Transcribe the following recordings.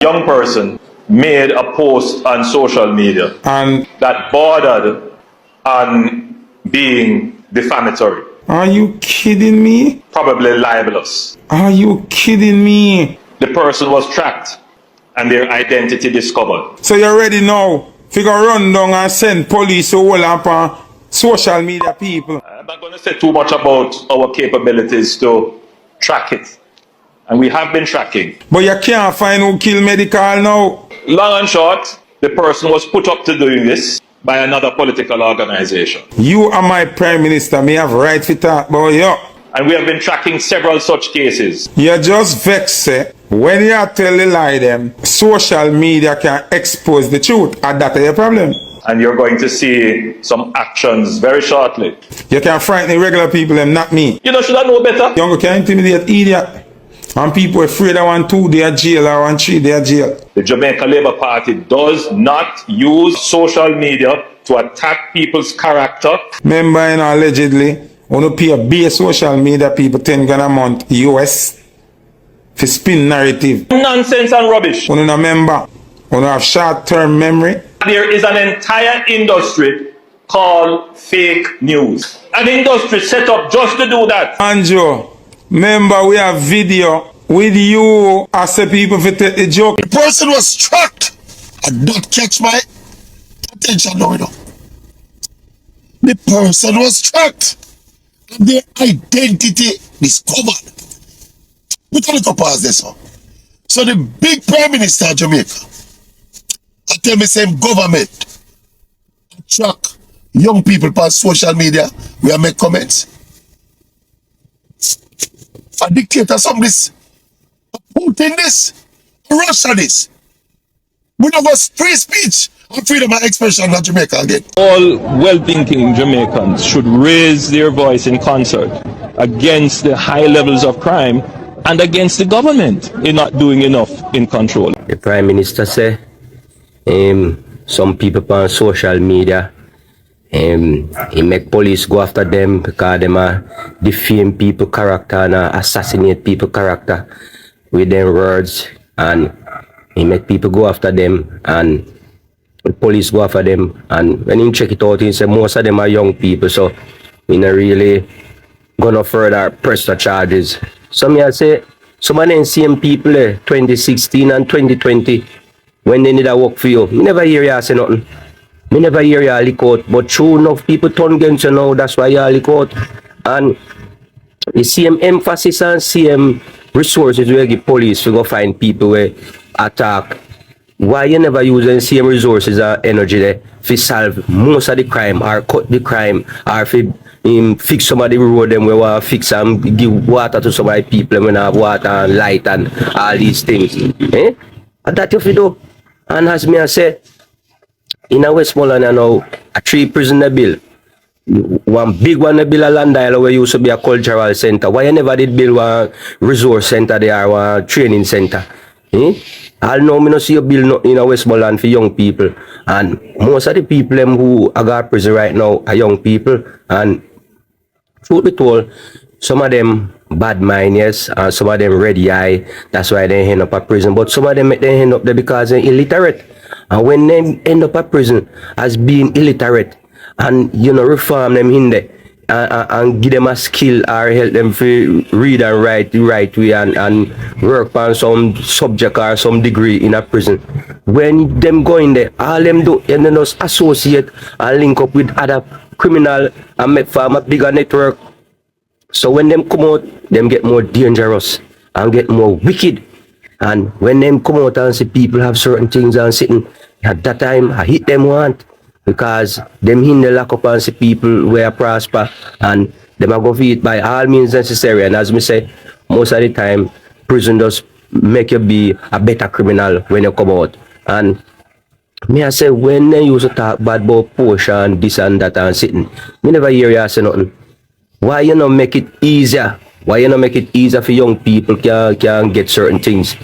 young person made a post on social media And that bordered on being defamatory, are you kidding me? probably libelous. Are you kidding me? The person was tracked and their identity discovered. So you already know. Figure run down and send police to hold up on social media people. I'm not going to say too much about our capabilities to track it. And we have been tracking. But you can't find who killed Medical now. Long and short, the person was put up to doing this by another political organization. You are my prime minister. Me have right to talk about you. And we have been tracking several such cases. You just vex say, when you tell the lie them, social media can expose the truth. And that's your problem. And you're going to see some actions very shortly. You can frighten the regular people and not me. You know, should I know better? You can intimidate idiot. And people afraid of 1 2 day jail or 1 3 day jail. The Jamaica Labour Party does not use social media to attack people's character. Remember, you know, allegedly, when you pay a base social media people $10 a month US for spin narrative. Nonsense and rubbish. When you know member, when you have short-term memory. There is an entire industry called fake news. An industry set up just to do that. Andrew, remember we have video with you as the people for take the joke. The person was tracked and not catch my attention now, you know. The person was tracked and their identity discovered. We can look up as this one. So the big Prime Minister of Jamaica, I tell me same government track young people on social media, we make comments. A dictator, some this, Putin this, Russia this. We don't have free speech and freedom of expression in Jamaica again. All well-thinking Jamaicans should raise their voice in concert against the high levels of crime and against the government in not doing enough in control. The Prime Minister say some people on social media he make police go after them because them defame people character and assassinate people character with them words, and he make people go after them and the police go after them, and when you check it out he say most of them are young people, so we not really gonna further press the charges. Some here say some of them same people 2016 and 2020 when they need a work for you. Me never hear you say nothing. Me never hear you leak out, but true enough people turn against you now, that's why you leak out. And the same emphasis and same resources we give police to go find people where attack. Why you never use the same resources and energy there to solve most of the crime or cut the crime or fix some of the road them where we want to fix and give water to some of the people when have water and light and all these things. Eh? And that you do. And as me I say, in a Westmoreland now, a 3 prisoner bill. One big one they build a land island where used to be a cultural center. Why you never did build one resource center there or one training center? Eh? I know me no see you build no in a Westmoreland for young people. And most of the people them who are got prison right now are young people. And truth be told, some of them bad mind, yes, and some of them ready eye. That's why they end up at prison. But some of them they end up there because they're illiterate. And when they end up at prison as being illiterate, and you know reform them in there and give them a skill or help them to read and write the right way and work on some subject or some degree in a prison. When them go in there, all them do and then just associate and link up with other criminal and make form a bigger network. So when them come out, them get more dangerous and get more wicked. And when them come out and see people have certain things and sitting, at that time I hit them want. Because them in the lock up and see people where prosper and them are going to it by all means necessary. And as me say, most of the time prison does make you be a better criminal when you come out. And me I say when they used to talk bad about portion, this and that and sitting, me never hear you say nothing. Why you not make it easier? Why you not make it easier for young people can get certain things?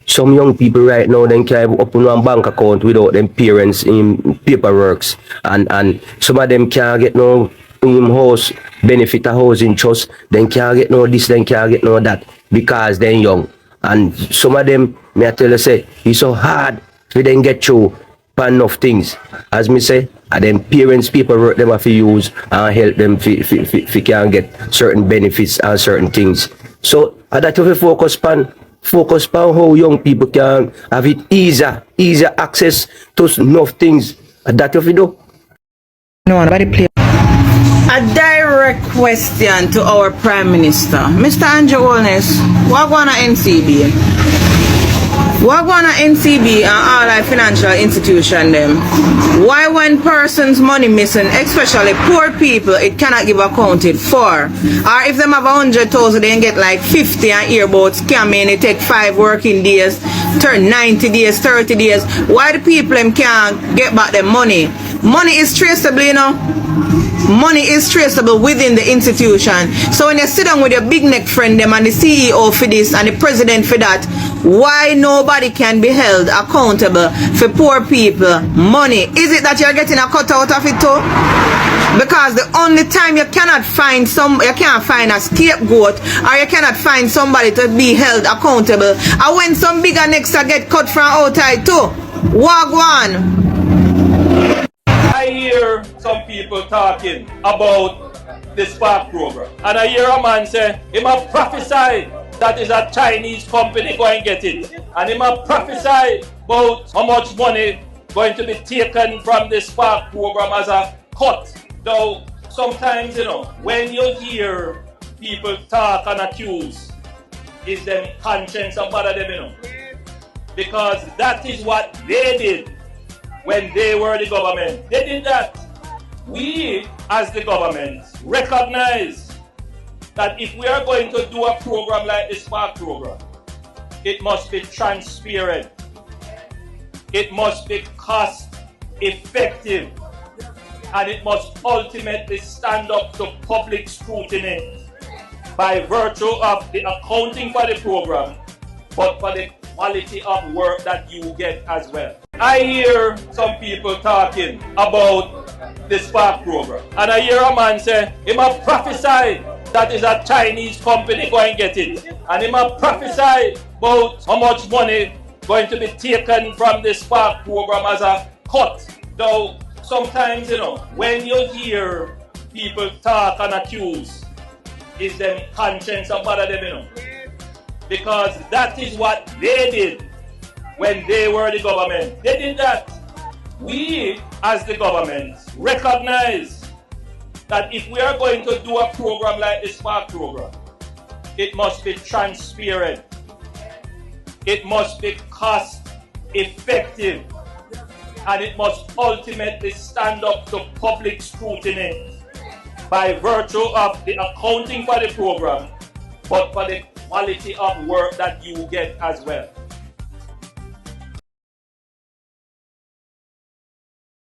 Some young people right now then can open one bank account without them parents in paperworks, and some of them can't get no house benefit a housing trust, then can't get no this, then can't get no that because they're young. And some of them Me I tell you say, it's so hard for them get through pan enough things. As me say, and them parents, people work them have to use and help them if can get certain benefits and certain things. So that you focus pan how young people can have it easier access to enough things. That you do. No, nobody play. A direct question to our Prime Minister. Mr. Andrewholness, what going on NCB? What going on NCB and all our financial institution them? Why when persons money missing, especially poor people, it cannot give accounted for? Or if them have 100,000, they get like 50 and hear about scamming, it take 5 working days, turn 90 days, 30 days. Why the people them can't get back their money? Money is traceable, you know. Money is traceable within the institution. So when you sit down with your big neck friend them and the CEO for this and the president for that, why nobody can be held accountable for poor people money? Is it that you're getting a cut out of it too? Because the only time you cannot find you can't find a scapegoat or you cannot find somebody to be held accountable, and when some bigger necks get cut from outside too. Wagwan. I hear some people talking about the Spark program, and I hear a man say, he might prophesy that is a Chinese company going to get it, and he might prophesy about how much money going to be taken from the Spark program as a cut. Though sometimes, you know, when you hear people talk and accuse, is them conscience and bother them, you know, because that is what they did when they were the government. They did that. We, as the government, recognize that if we are going to do a program like the Spark program, it must be transparent. It must be cost effective. And it must ultimately stand up to public scrutiny by virtue of the accounting for the program, but for the quality of work that you get as well. I hear some people talking about the Spark program, and I hear a man say, he might prophesy that is a Chinese company going to get it, and he might prophesy about how much money going to be taken from the Spark program as a cut. Though sometimes, you know, when you hear people talk and accuse, is them conscience and bother them, you know, because that is what they did when they were the government. They did that. We, as the government, recognize that if we are going to do a program like the Spark program, it must be transparent. It must be cost effective. And it must ultimately stand up to public scrutiny by virtue of the accounting for the program, but for the quality of work that you get as well.